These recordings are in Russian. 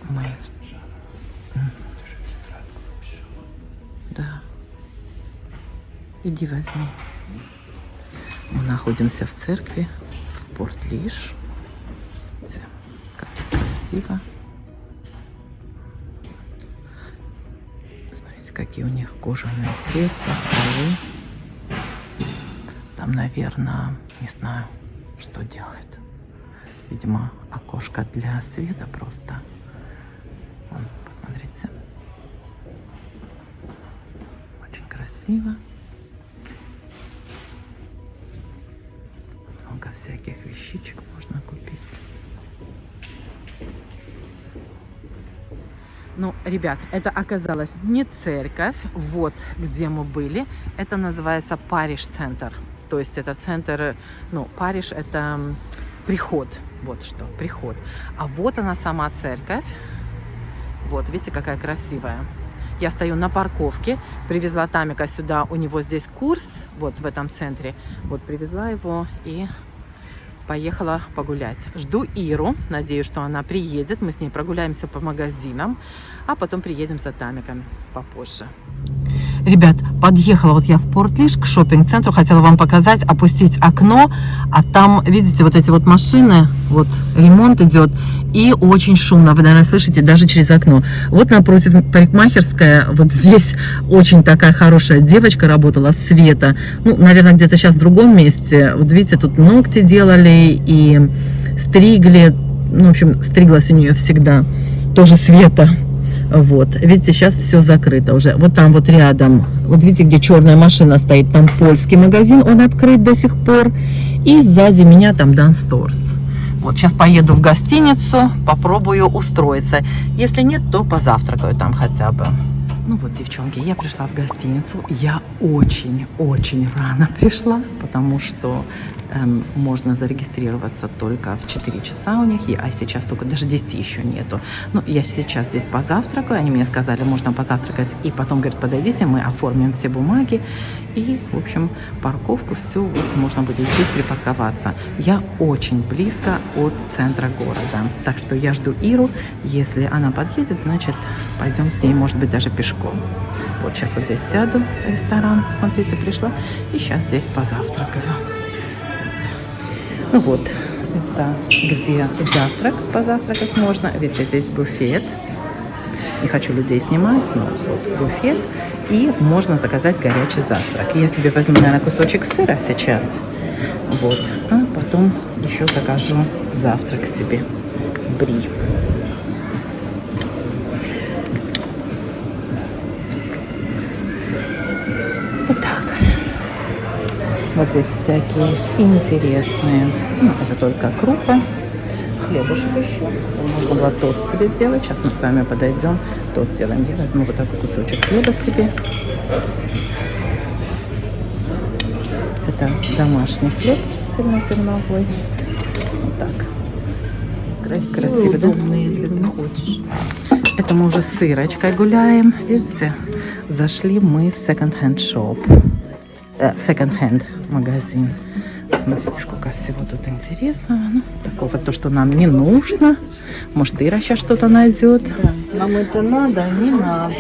мы. Да. Иди возьми. Мы находимся в церкви в Порт-Лиш. Как тут красиво. Смотрите, какие у них кожаные кресла, столы. Там, наверное, не знаю, что делают. Видимо, окошко для света просто. Вон, посмотрите. Очень красиво. Много всяких вещичек можно купить. Ну, ребят, это оказалось не церковь. Вот где мы были. Это называется Париш-центр. То есть это центр, ну, Париш это приход. Вот что, приход. А вот она сама церковь. Вот, видите, какая красивая. Я стою на парковке, привезла Тамика сюда, у него здесь курс, вот в этом центре. Вот привезла его и поехала погулять. Жду Иру, надеюсь, что она приедет. Мы с ней прогуляемся по магазинам, а потом приедем за Тамиком попозже. Ребят, подъехала вот я в Порт-Лиш к шоппинг-центру, хотела вам показать, опустить окно, а там, видите, вот эти вот машины, вот ремонт идет, и очень шумно, вы, наверное, слышите даже через окно. Вот напротив парикмахерская, вот здесь очень такая хорошая девочка работала, Света, ну, наверное, где-то сейчас в другом месте, вот видите, тут ногти делали и стригли, ну, в общем, стриглась у нее всегда, тоже Света. Вот, видите, сейчас все закрыто уже. Вот там вот рядом, вот видите, где черная машина стоит, там польский магазин, он открыт до сих пор. И сзади меня там Dance Stores. Вот, сейчас поеду в гостиницу, попробую устроиться. Если нет, то позавтракаю там хотя бы. Ну вот, девчонки, я пришла в гостиницу. Я очень рано пришла, потому что можно зарегистрироваться только в 4 часа у них, а сейчас только даже 10 еще нету. Ну, я сейчас здесь позавтракаю, они мне сказали, можно позавтракать, и потом, говорят, подойдите, мы оформим все бумаги, и, в общем, парковку, все, вот, можно будет здесь припарковаться. Я очень близко от центра города, так что я жду Иру, если она подъедет, значит, пойдем с ней, может быть, даже пешком. Вот сейчас вот здесь сяду, ресторан, смотрите, пришла, и сейчас здесь позавтракаю. Ну вот, это где завтрак, позавтракать можно. Видите, здесь буфет. Не хочу людей снимать, но вот буфет. И можно заказать горячий завтрак. Я себе возьму, наверное, кусочек сыра сейчас. Вот. А потом еще закажу завтрак себе. Бри. Вот так. Вот здесь всякие интересные, ну, это только крупа, хлебушек еще. Можно было тост себе сделать. Сейчас мы с вами подойдем, тост сделаем. Я возьму вот такой кусочек хлеба себе. Это домашний хлеб цельнозерновой. Вот так. Красиво, удобно, да? Если ты хочешь. Это мы уже с Ирочкой гуляем. Видите, зашли мы в second-hand shop. Second-hand магазин. Смотрите, сколько всего тут интересного. Ну, такого, то, что нам не нужно. Может, Ира сейчас что-то найдет. Да, нам это надо, не надо.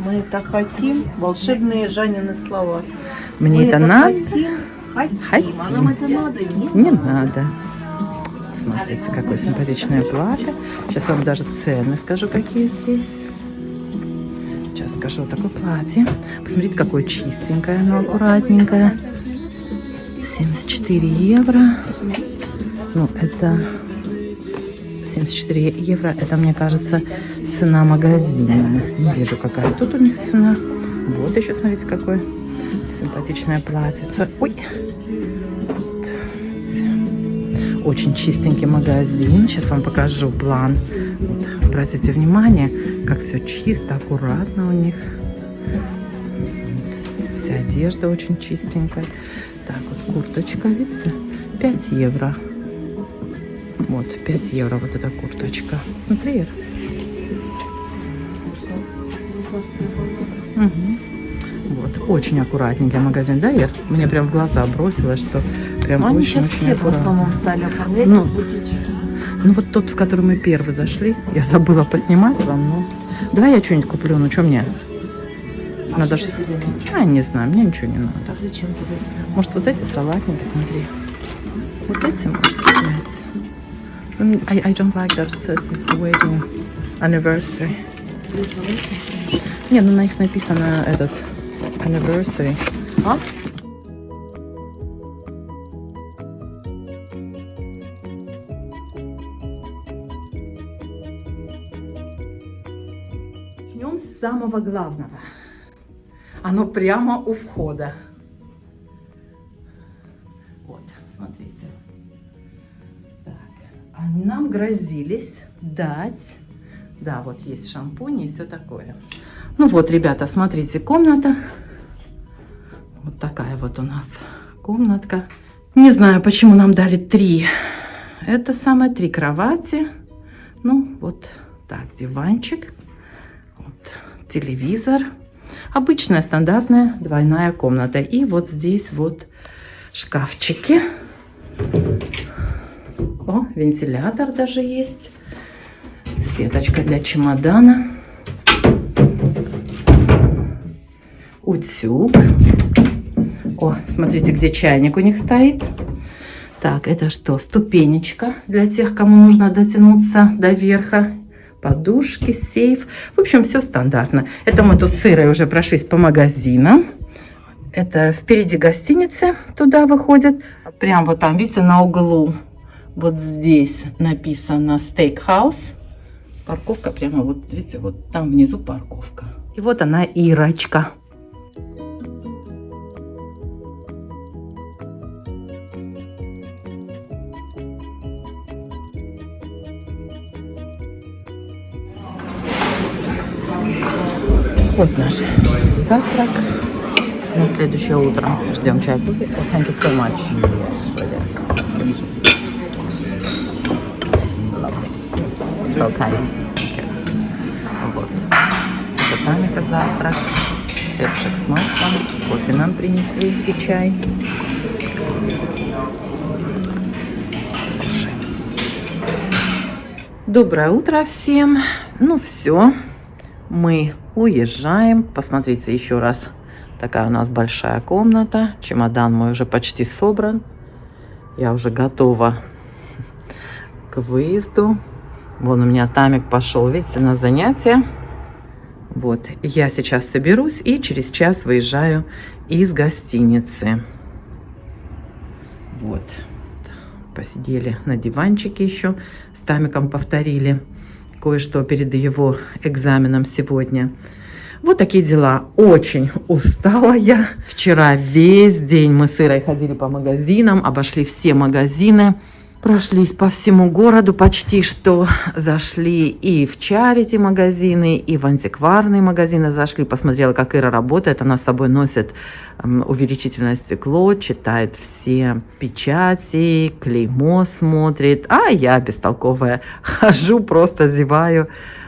Мы это хотим. Волшебные Жанины слова. Мне мы это надо. Хотим. А нам это надо, не надо. Смотрите, какое симпатичное платье. Сейчас вам даже цены скажу, какие здесь. Сейчас скажу, такое платье. Посмотрите, какое чистенькое, но аккуратненькое. 74 евро. Ну, это 74 евро. Это, мне кажется, цена магазина. Не вижу, какая тут у них цена. Вот еще, смотрите, какое симпатичное платьице. Ой! Очень чистенький магазин. Сейчас вам покажу план. Вот, обратите внимание, как все чисто, аккуратно у них. Вот. Вся одежда очень чистенькая. Так, вот курточка, видите, 5 евро. Вот, 5 евро вот эта курточка. Смотри, Ир. Угу. Вот, очень аккуратненький магазин, да, Ир? Мне прям в глаза бросилось, что прям они очень, сейчас все в основном стали оформлять, ну, Ну вот тот, в который мы первый зашли, я забыла поснимать вам, но... Давай я что-нибудь куплю, ну что мне? Надо ж... не знаю, мне ничего не надо. А зачем тебе? Может, вот эти салатники, смотри. Вот эти, может, взять. I don't like that it says wedding anniversary. Не, ну на них написано этот anniversary. А? Начнем с самого главного. Оно прямо у входа. Вот, смотрите. Так, они нам грозились дать... Да, вот есть шампунь и все такое. Ну вот, ребята, смотрите, комната. Вот такая вот у нас комнатка. Не знаю, почему нам дали 3. Это самое 3 кровати. Ну, вот так, диванчик. Вот, телевизор. Обычная, стандартная двойная комната. И вот здесь вот шкафчики. О, вентилятор даже есть. Сеточка для чемодана. Утюг. О, смотрите, где чайник у них стоит. Так, это что? Ступенечка для тех, кому нужно дотянуться до верха. Подушки, сейф. В общем, все стандартно. Это мы тут с Ирой уже прошлись по магазинам. Это впереди гостиницы туда выходит. Прям вот там, видите, на углу. Вот здесь написано Steakhouse. Парковка прямо вот, видите, вот там внизу парковка. И вот она, Ирочка. Вот наш завтрак. На следующее утро ждем чай. Thank you so much. So kind. Вот. Это Тамика завтрак. Хлебушек с маслом. Кофе нам принесли и чай. Кушаем. Доброе утро всем. Ну все. Мы уезжаем. Посмотрите еще раз. Такая у нас большая комната. Чемодан мой уже почти собран. Я уже готова к выезду. Вон у меня Тамик пошел, видите, на занятия. Вот, я сейчас соберусь и через час выезжаю из гостиницы. Вот, посидели на диванчике еще, с Тамиком повторили кое-что перед его экзаменом сегодня. Вот такие дела. Очень устала я. Вчера весь день мы с Ирой ходили по магазинам, обошли все магазины. Прошлись по всему городу почти что, зашли и в чарити магазины, и в антикварные магазины зашли, посмотрела, как Ира работает, она с собой носит увеличительное стекло, читает все печати, клеймо смотрит, а я бестолковая хожу, просто зеваю,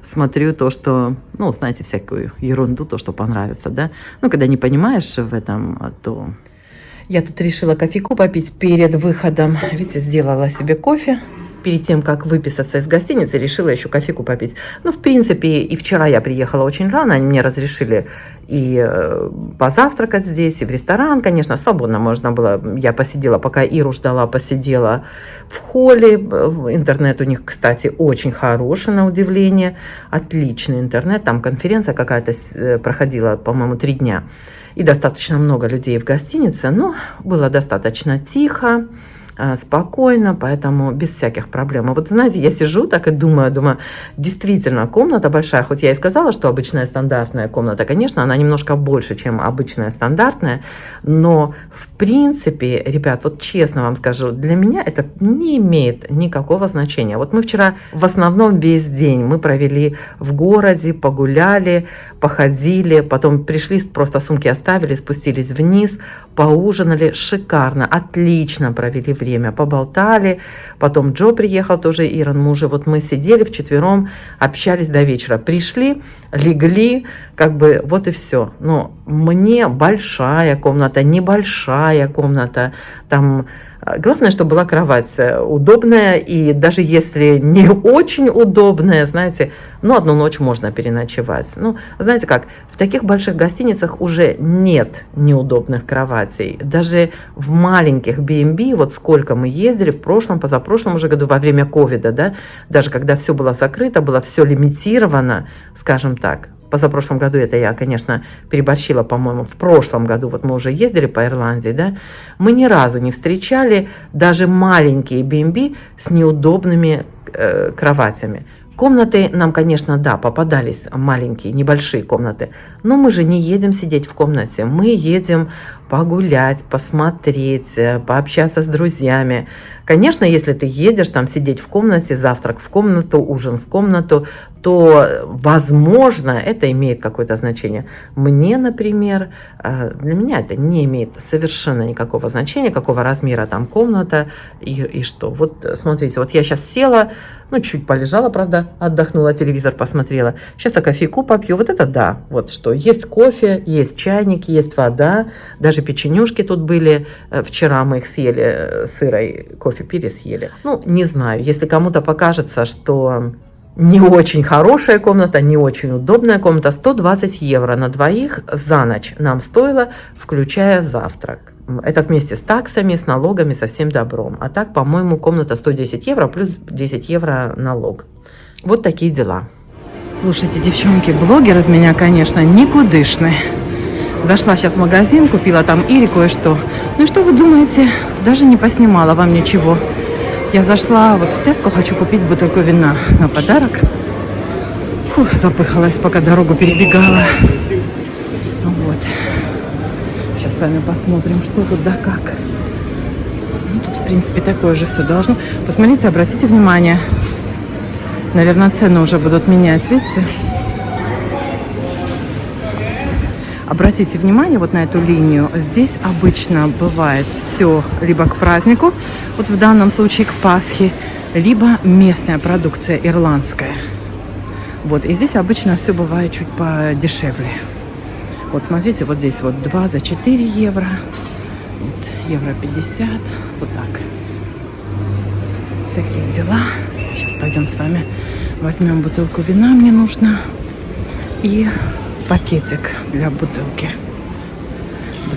смотрю то, что, ну, знаете, всякую ерунду, то, что понравится, да, ну, когда не понимаешь в этом, то... Я тут решила кофейку попить перед выходом. Видите, сделала себе кофе. Перед тем, как выписаться из гостиницы, решила еще кофейку попить. Ну, в принципе, и вчера я приехала очень рано. Они мне разрешили и позавтракать здесь, и в ресторан. Конечно, свободно можно было. Я посидела, пока Иру ждала, посидела в холле. Интернет у них, кстати, очень хороший, на удивление. Отличный интернет. Там конференция какая-то проходила, по-моему, 3 дня. И достаточно много людей в гостинице, но было достаточно тихо, спокойно, поэтому без всяких проблем. А вот знаете, я сижу так и думаю, действительно, комната большая, хоть я и сказала, что обычная стандартная комната, конечно, она немножко больше, чем обычная стандартная, но в принципе, ребят, вот честно вам скажу, для меня это не имеет никакого значения. Вот мы вчера в основном весь день мы провели в городе, погуляли, походили, потом пришли, просто сумки оставили, спустились вниз, поужинали, шикарно, отлично провели время, поболтали, потом Джо приехал, тоже Иран, мужа, вот мы сидели вчетвером, общались до вечера, пришли, легли, как бы вот и все. Но мне большая комната, небольшая комната, там Главное, чтобы была кровать удобная, и даже если не очень удобная, знаете, ну, одну ночь можно переночевать. Ну, знаете как, в таких больших гостиницах уже нет неудобных кроватей. Даже в маленьких B&B, вот сколько мы ездили в прошлом, позапрошлом уже году, во время ковида, да, даже когда все было закрыто, было все лимитировано, скажем так. Позапрошлом году это я, конечно, переборщила, по-моему, в прошлом году, вот мы уже ездили по Ирландии, да, мы ни разу не встречали даже маленькие B&B с неудобными кроватями. Комнаты нам, конечно, да, попадались маленькие, небольшие комнаты, но мы же не едем сидеть в комнате, мы едем погулять, посмотреть, пообщаться с друзьями. Конечно, если ты едешь там сидеть в комнате, завтрак в комнату, ужин в комнату, то, возможно, это имеет какое-то значение. Мне, например, для меня это не имеет совершенно никакого значения, какого размера там комната и что. Вот смотрите, вот я сейчас села, ну, чуть полежала, правда, отдохнула, телевизор посмотрела. Сейчас я кофейку попью, вот это да, вот что. Есть кофе, есть чайник, есть вода, даже печенюшки тут были. Вчера мы их съели сырой, кофе пили, съели. Ну, не знаю, если кому-то покажется, что не очень хорошая комната, не очень удобная комната, 120 евро на двоих за ночь нам стоило, включая завтрак. Это вместе с таксами, с налогами, со всем добром. А так, по-моему, комната 110 евро плюс 10 евро налог. Вот такие дела. Слушайте, девчонки, блогер из меня, конечно, никудышный. Зашла сейчас в магазин, купила там Ире кое-что. Ну и что вы думаете? Даже не поснимала вам ничего. Я зашла вот в Теско, хочу купить бутылку вина на подарок. Фух, запыхалась, пока дорогу перебегала. Вот. Сейчас с вами посмотрим, что тут да как. Ну, тут, в принципе, такое же все должно. Посмотрите, обратите внимание. Наверное, цены уже будут менять, видите? Обратите внимание вот на эту линию. Здесь обычно бывает все либо к празднику, вот в данном случае к Пасхе, либо местная продукция ирландская. Вот, и здесь обычно все бывает чуть подешевле. Вот смотрите, вот здесь вот 2 за 4 евро, вот, евро 50, вот так. Такие дела. Сейчас пойдем с вами возьмем бутылку вина, мне нужно, и пакетик для бутылки.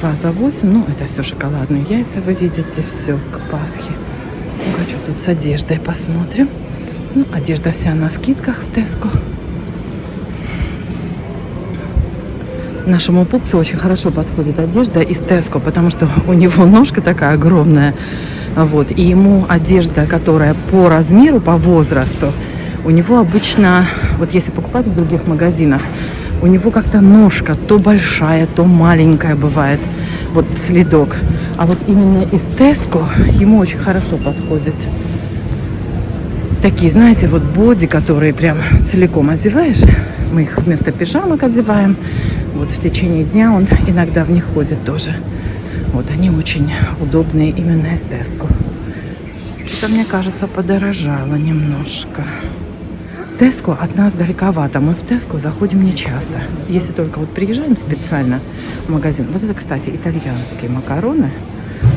2 за 8, ну это все шоколадные яйца, вы видите, все к Пасхе. Ну, хочу тут с одеждой посмотрим. Ну, одежда вся на скидках в Теско. Нашему пупсу очень хорошо подходит одежда из Теско, потому что у него ножка такая огромная. Вот, и ему одежда, которая по размеру, по возрасту, у него обычно, вот если покупать в других магазинах, у него как-то ножка то большая, то маленькая бывает, вот следок. А вот именно из Теско ему очень хорошо подходит. Такие, знаете, вот боди, которые прям целиком одеваешь. Мы их вместо пижамок одеваем. Вот в течение дня он иногда в них ходит тоже. Вот они очень удобные именно из Теско. Что-то, мне кажется, подорожало немножко. Теско от нас далековато. Мы в Теско заходим не часто. Если только вот приезжаем специально в магазин. Вот это, кстати, итальянские макароны.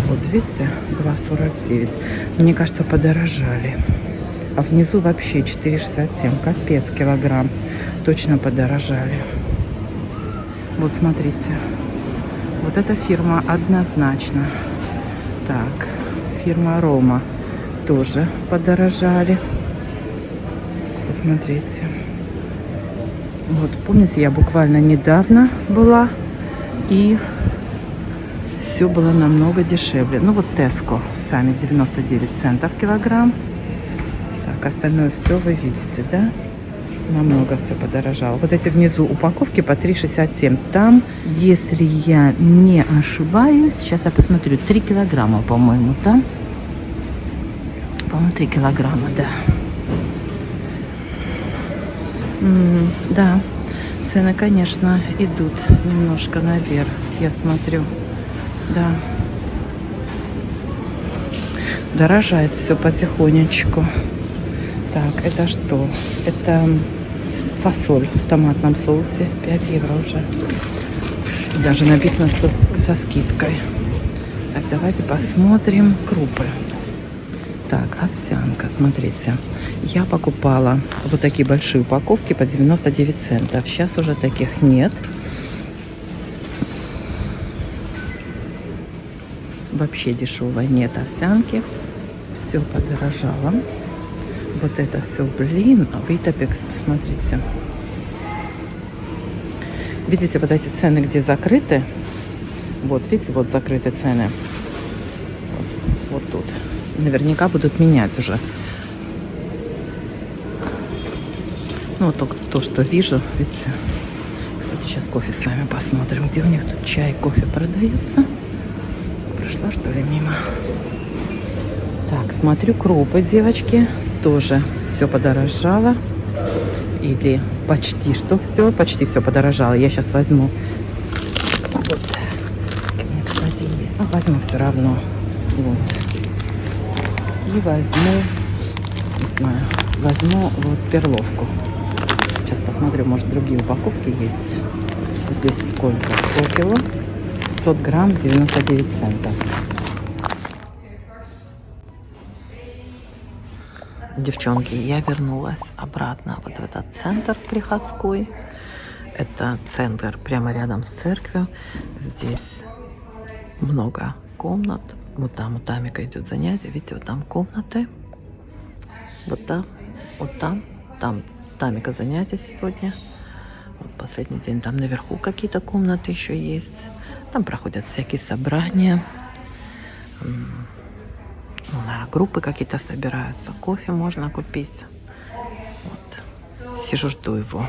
Вот видите, 2,49. Мне кажется, подорожали. А внизу вообще 4,67. Капец, килограмм. Точно подорожали. Вот смотрите. Вот эта фирма однозначно. Так, фирма Рома тоже подорожали. Посмотрите. Вот, помните, я буквально недавно была, и все было намного дешевле. Ну вот Теско сами 99 центов килограмм. Так, остальное все вы видите, да? Намного все подорожало. Вот эти внизу упаковки по 3,67. Там, если я не ошибаюсь, сейчас я посмотрю, 3 килограмма, по-моему, там. По-моему, 3 килограмма, да. Да, цены, конечно, идут немножко наверх, я смотрю. Да. Дорожает все потихонечку. Так, это что? Это фасоль в томатном соусе. 5 евро уже. Даже написано, что со скидкой. Так, давайте посмотрим крупы. Так, овсянка, смотрите. Я покупала вот такие большие упаковки по 99 центов. Сейчас уже таких нет. Вообще дешевой нет овсянки. Все подорожало. Вот это все, блин, а Витапекс, посмотрите. Видите, вот эти цены, где закрыты. Вот, видите, вот закрыты цены. Вот тут. Наверняка будут менять уже. Ну, вот только то, что вижу, видите. Кстати, сейчас кофе с вами посмотрим, где у них тут чай, кофе продаются. Прошла, что ли, мимо? Так, смотрю, крупы, девочки. Тоже все подорожало. Или почти все подорожало. Я сейчас возьму. Вот. У меня, кстати, есть. Но возьму все равно. Вот. И возьму, не знаю, возьму вот перловку. Сейчас посмотрю, может, другие упаковки есть. Здесь сколько? Полкило. 500 грамм, 99 центов. Девчонки, я вернулась обратно вот в этот центр приходской. Это центр прямо рядом с церковью. Здесь много комнат. Вот там у Тамика идет занятие. Видите, вот там комнаты. Вот там, там Тамика занятия сегодня. Вот последний день. Там наверху какие-то комнаты еще есть. Там проходят всякие собрания. Ну, наверное, группы какие-то собираются. Кофе можно купить. Вот. Сижу, жду его.